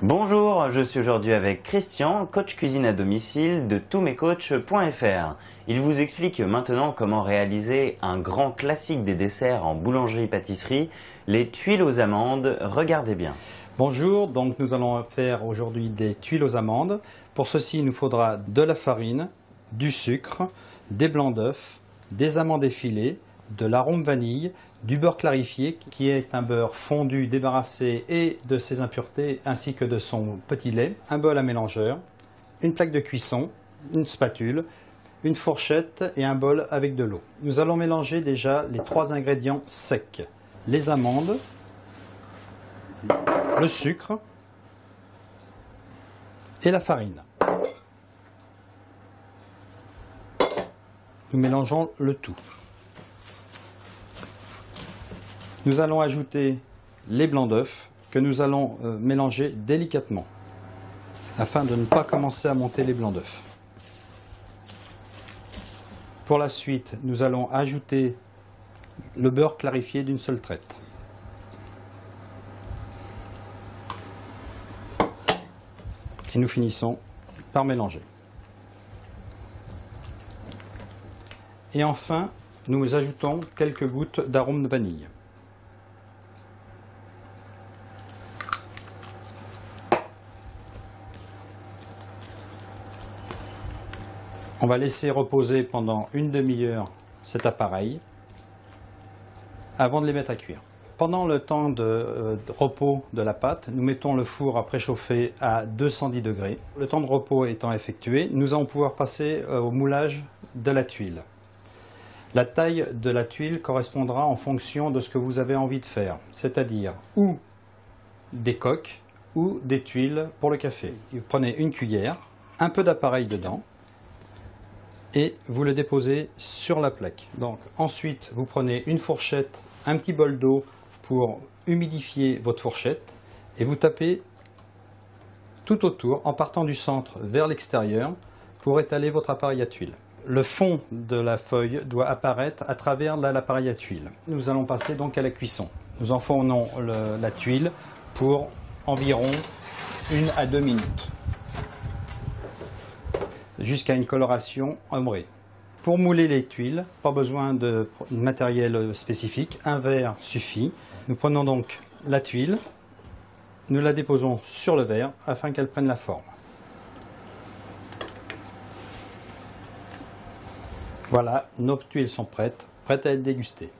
Bonjour, je suis aujourd'hui avec Christian, coach cuisine à domicile de toutmescoachs.fr. Il vous explique maintenant comment réaliser un grand classique des desserts en boulangerie-pâtisserie, les tuiles aux amandes. Regardez bien. Bonjour, donc nous allons faire aujourd'hui des tuiles aux amandes. Pour ceci, il nous faudra de la farine, du sucre, des blancs d'œufs, des amandes effilées, de l'arôme vanille, du beurre clarifié qui est un beurre fondu débarrassé et de ses impuretés ainsi que de son petit lait, un bol à mélangeur, une plaque de cuisson, une spatule, une fourchette et un bol avec de l'eau. Nous allons mélanger déjà les trois ingrédients secs, les amandes, le sucre et la farine. Nous mélangeons le tout. Nous allons ajouter les blancs d'œufs que nous allons mélanger délicatement afin de ne pas commencer à monter les blancs d'œufs. Pour la suite, nous allons ajouter le beurre clarifié d'une seule traite. Et nous finissons par mélanger. Et enfin, nous ajoutons quelques gouttes d'arôme de vanille. On va laisser reposer pendant une demi-heure cet appareil avant de les mettre à cuire. Pendant le temps de repos de la pâte, nous mettons le four à préchauffer à 210 degrés. Le temps de repos étant effectué, nous allons pouvoir passer au moulage de la tuile. La taille de la tuile correspondra en fonction de ce que vous avez envie de faire, c'est-à-dire ou des coques ou des tuiles pour le café. Vous prenez une cuillère, un peu d'appareil dedans, et vous le déposez sur la plaque. Donc ensuite, vous prenez une fourchette, un petit bol d'eau pour humidifier votre fourchette et vous tapez tout autour en partant du centre vers l'extérieur pour étaler votre appareil à tuile. Le fond de la feuille doit apparaître à travers l'appareil à tuile. Nous allons passer donc à la cuisson. Nous enfournons la tuile pour environ 1 à 2 minutes. Jusqu'à une coloration ambrée. Pour mouler les tuiles, pas besoin de matériel spécifique, un verre suffit. Nous prenons donc la tuile, nous la déposons sur le verre afin qu'elle prenne la forme. Voilà, nos tuiles sont prêtes à être dégustées.